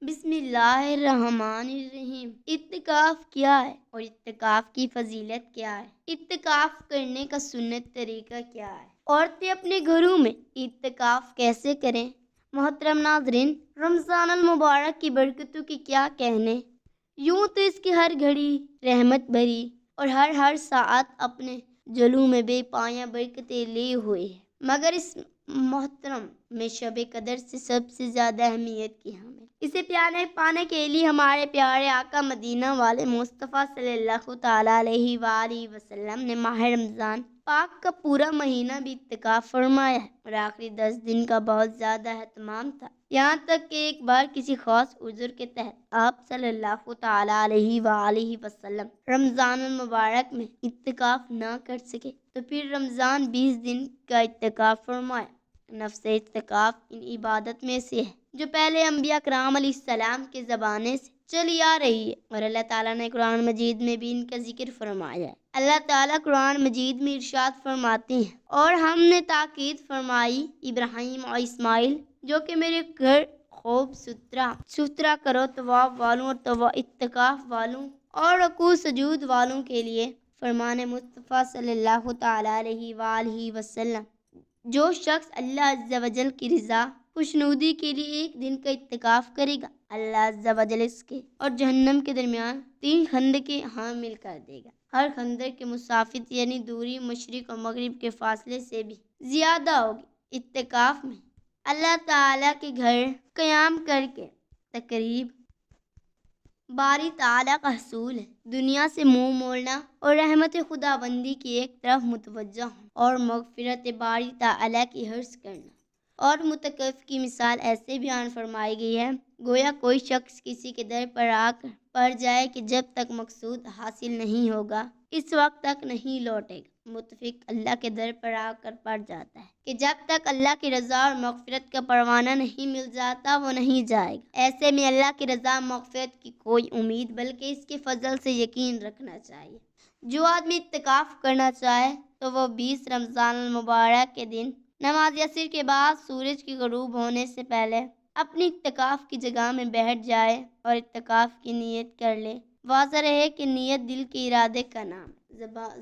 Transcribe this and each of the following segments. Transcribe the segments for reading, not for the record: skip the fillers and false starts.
بسم اللہ الرحمن الرحیم۔ اعتکاف کیا ہے اور اعتکاف کی فضیلت کیا ہے؟ اعتکاف کرنے کا سنت طریقہ کیا ہے؟ عورتیں اپنے گھروں میں اعتکاف کیسے کریں؟ محترم ناظرین، رمضان المبارک کی برکتوں کی کیا کہنے؟ یوں تو اس کی ہر گھڑی رحمت بھری اور ہر ساعت اپنے جلوں میں بے پایاں برکتیں لیے ہوئے ہے، مگر اس محترم میں شب قدر سے سب سے زیادہ اہمیت کی حامل۔ اسے پانے کے لیے ہمارے پیارے آقا مدینہ والے مصطفیٰ صلی اللہ تعالیٰ علیہ وآلہ وسلم نے ماہ رمضان پاک کا پورا مہینہ بھی اعتکاف فرمایا ہے اور آخری 10 دن کا بہت زیادہ اہتمام تھا، یہاں تک کہ ایک بار کسی خاص عذر کے تحت آپ صلی اللہ تعالیٰ علیہ وآلہ وسلم رمضان المبارک میں اعتکاف نہ کر سکے تو پھر رمضان 20 دن کا اعتکاف فرمایا۔ نفس اعتکاف ان عبادت میں سے ہے جو پہلے انبیاء کرام علیہ السلام کے زمانے سے چلی آ رہی ہے، اور اللہ تعالیٰ نے قرآن مجید میں بھی ان کا ذکر فرمایا ہے۔ اللہ تعالیٰ قرآن مجید میں ارشاد فرماتے ہیں، اور ہم نے تاکید فرمائی ابراہیم اور اسماعیل جو کہ میرے گھر خوب ستھرا کرو طواف والوں اور اعتکاف والوں اور رکوع سجود والوں کے لیے۔ فرمان مصطفیٰ صلی اللہ تعالیٰ علیہ وآلہ وسلم، جو شخص اللہ عز و جل کی رضا خوشنودی کے لیے ایک دن کا اعتکاف کرے گا، اللہ عز و جل اس کے اور جہنم کے درمیان 3 خندقیں حامل کر دے گا۔ ہر خندق کے مسافت یعنی دوری مشرق اور مغرب کے فاصلے سے بھی زیادہ ہوگی۔ اعتکاف میں اللہ تعالیٰ کے گھر قیام کر کے تقریب باری تعالیٰ کا حصول ہے، دنیا سے منہ موڑنا اور رحمت خداوندی کی ایک طرف متوجہ ہونا اور مغفرت باری تعالیٰ کی حرص کرنا۔ اور متکف کی مثال ایسے بیان فرمائی گئی ہے، گویا کوئی شخص کسی کے در پر آ کر پڑ جائے کہ جب تک مقصود حاصل نہیں ہوگا اس وقت تک نہیں لوٹے گا۔ متفق اللہ کے در پر آ کر پڑ جاتا ہے کہ جب تک اللہ کی رضا اور مغفرت کا پروانہ نہیں مل جاتا وہ نہیں جائے گا۔ ایسے میں اللہ کی رضا مغفرت کی کوئی امید بلکہ اس کے فضل سے یقین رکھنا چاہیے۔ جو آدمی اعتکاف کرنا چاہے تو وہ 20 رمضان المبارک کے دن نماز عصر کے بعد سورج کی غروب ہونے سے پہلے اپنی اعتکاف کی جگہ میں بیٹھ جائے اور اعتکاف کی نیت کر لے۔ واضح رہے کہ نیت دل کے ارادے کا نام ہے۔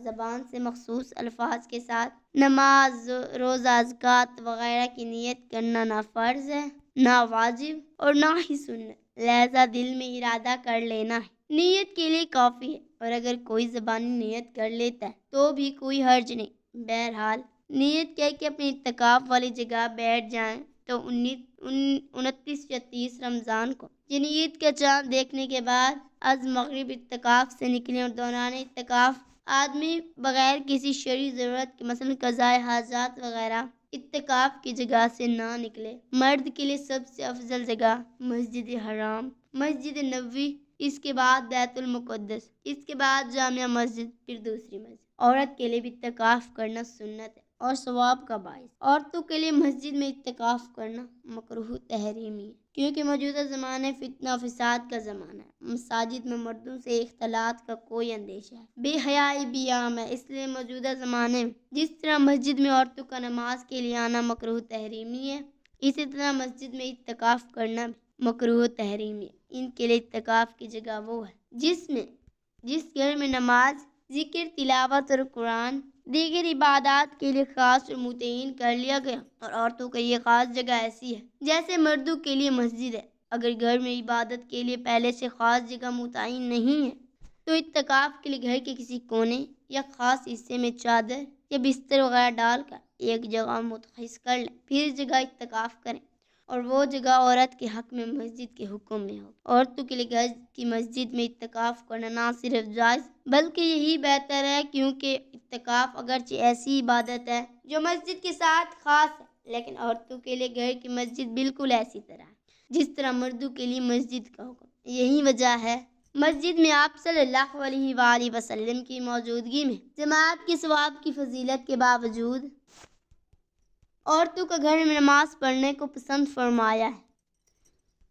زبان سے مخصوص الفاظ کے ساتھ نماز، روزہ، زکوٰۃ وغیرہ کی نیت کرنا نہ فرض ہے، نہ واجب اور نہ ہی سنت، لہذا دل میں ارادہ کر لینا ہے، نیت کے لیے کافی ہے، اور اگر کوئی زبانی نیت کر لیتا ہے تو بھی کوئی حرج نہیں۔ بہرحال نیت کہہ کے اپنی اعتکاف والی جگہ بیٹھ جائیں تو 29 یا 30 رمضان کو یعنی عید کا چاند دیکھنے کے بعد از مغرب اعتکاف سے نکلیں، اور دوران اعتکاف آدمی بغیر کسی شرعی ضرورت کے مثلا قضاء حاجات وغیرہ اعتکاف کی جگہ سے نہ نکلے۔ مرد کے لیے سب سے افضل جگہ مسجد حرام، مسجد نبوی، اس کے بعد بیت المقدس، اس کے بعد جامع مسجد، پھر دوسری مسجد۔ عورت کے لیے بھی اعتکاف کرنا سنت ہے اور ثواب کا باعث۔ عورتوں کے لیے مسجد میں اعتکاف کرنا مکروہ تحریمی ہے، کیونکہ موجودہ زمانے فتنہ و فساد کا زمانہ ہے، مساجد میں مردوں سے اختلاط کا کوئی اندیشہ ہے، بے حیائی بھی عام ہے، اس لیے موجودہ زمانے میں جس طرح مسجد میں عورتوں کا نماز کے لیے آنا مکروہ تحریمی ہے، اسی طرح مسجد میں اعتکاف کرنا بھی مکروہ تحریمی ہے۔ ان کے لیے اعتکاف کی جگہ وہ ہے جس گھر میں نماز، ذکر، تلاوت اور قرآن دیگر عبادات کے لیے خاص اور متعین کر لیا گیا، اور عورتوں کے لیے خاص جگہ ایسی ہے جیسے مردوں کے لیے مسجد ہے۔ اگر گھر میں عبادت کے لیے پہلے سے خاص جگہ متعین نہیں ہے تو اعتکاف کے لیے گھر کے کسی کونے یا خاص حصے میں چادر یا بستر وغیرہ ڈال کر ایک جگہ متخصص کر لیں، پھر اس جگہ اعتکاف کریں، اور وہ جگہ عورت کے حق میں مسجد کے حکم میں ہو۔ عورتوں کے لیے گھر کی مسجد میں اعتکاف کرنا نہ صرف جائز بلکہ یہی بہتر ہے، کیونکہ اعتکاف اگرچہ ایسی عبادت ہے جو مسجد کے ساتھ خاص ہے، لیکن عورتوں کے لیے گھر کی مسجد بالکل ایسی طرح ہے جس طرح مردوں کے لیے مسجد کا حکم۔ یہی وجہ ہے مسجد میں آپ صلی اللہ علیہ وآلہ وسلم کی موجودگی میں جماعت کے ثواب کی فضیلت کے باوجود عورتوں کا گھر میں نماز پڑھنے کو پسند فرمایا ہے،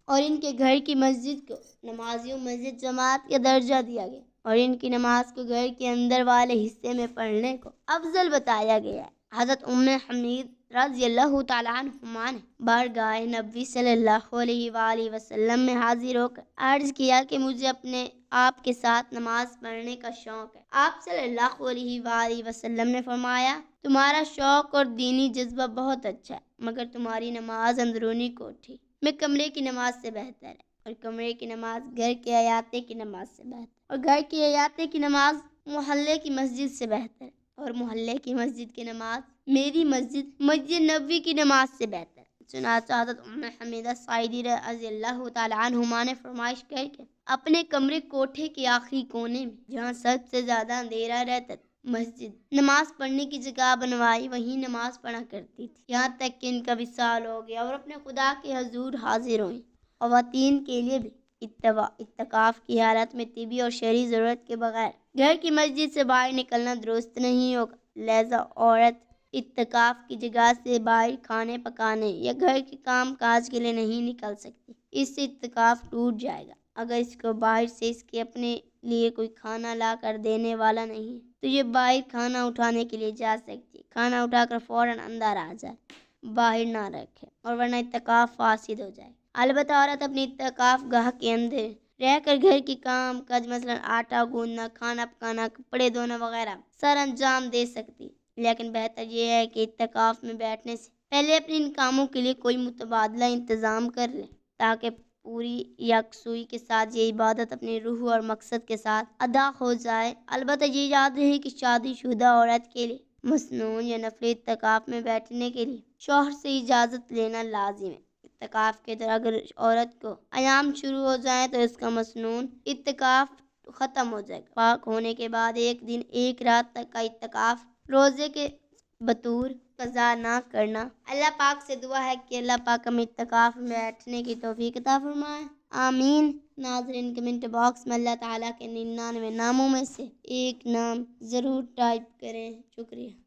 اور ان کے گھر کی مسجد کو نمازیوں مسجد جماعت کا درجہ دیا گیا، اور ان کی نماز کو گھر کے اندر والے حصے میں پڑھنے کو افضل بتایا گیا ہے۔ حضرت ام حمید رضی اللہ تعالیٰ عنہما نے بارگاہ نبی صلی اللہ علیہ وآلہ وسلم میں حاضر ہو کر عرض کیا کہ مجھے اپنے آپ کے ساتھ نماز پڑھنے کا شوق ہے۔ آپ صلی اللہ علیہ وآلہ وسلم نے فرمایا، تمہارا شوق اور دینی جذبہ بہت اچھا ہے، مگر تمہاری نماز اندرونی کوٹھی میں کمرے کی نماز سے بہتر ہے، اور کمرے کی نماز گھر کے احاطے کی نماز سے بہتر، اور گھر کے احاطے کی نماز محلے کی مسجد سے بہتر، اور محلے کی مسجد کی نماز میری مسجد مسجد نبوی کی نماز سے بہتر۔ چنانچہ حضرت ام حمیدہ ساعدی رضی اللہ تعالیٰ عنہما نے فرمائش کی کہ اپنے کمرے کوٹھے کے آخری کونے میں جہاں سب سے زیادہ اندھیرا رہتا مسجد نماز پڑھنے کی جگہ بنوائی، وہیں نماز پڑھا کرتی تھی، یہاں تک کہ ان کا وصال ہو گیا اور اپنے خدا کے حضور حاضر ہوئیں۔ خواتین کے لیے بھی اعتکاف کی حالت میں طبی اور شرعی ضرورت کے بغیر گھر کی مسجد سے باہر نکلنا درست نہیں ہوگا، لہذا عورت اعتکاف کی جگہ سے باہر کھانے پکانے یا گھر کے کام کاج کے لیے نہیں نکل سکتی، اس سے اعتکاف ٹوٹ جائے گا۔ اگر اس کو باہر سے اس کے اپنے لیے کوئی کھانا لا کر دینے والا نہیں تو یہ باہر کھانا اٹھانے کے لیے جا سکتی ہے، کھانا اٹھا کر فوراً اندر آ جائے، باہر نہ رکھے، اور ورنہ اعتکاف فاسد ہو جائے۔ البتہ عورت اپنی اعتکاف گاہ کے اندر رہ کر گھر کی کام کاج مثلاً آٹا گوندنا، کھانا پکانا، کپڑے دھونا وغیرہ سر انجام دے سکتی، لیکن بہتر یہ ہے کہ اعتکاف میں بیٹھنے سے پہلے اپنے ان کاموں کے لیے کوئی متبادلہ انتظام کر لے، تاکہ پوری یکسوئی کے ساتھ یہ عبادت اپنی روح اور مقصد کے ساتھ ادا ہو جائے۔ البتہ یہ یاد رہے کہ شادی شدہ عورت کے لیے مسنون یا نفلی اعتکاف میں بیٹھنے کے لیے شوہر سے اجازت لینا لازم ہے۔ اعتکاف کے دور اگر عورت کو ایام شروع ہو جائیں تو اس کا مسنون اعتکاف ختم ہو جائے گا۔ پاک ہونے کے بعد ایک دن ایک رات تک کا اعتکاف روزے کے بطور قضا نہ کرنا۔ اللہ پاک سے دعا ہے کہ اللہ پاک ہمیں اعتکاف میں بیٹھنے کی توفیق عطا فرمائے، آمین۔ ناظرین، کمنٹ باکس میں اللہ تعالیٰ کے 99 ناموں میں سے ایک نام ضرور ٹائپ کریں۔ شکریہ۔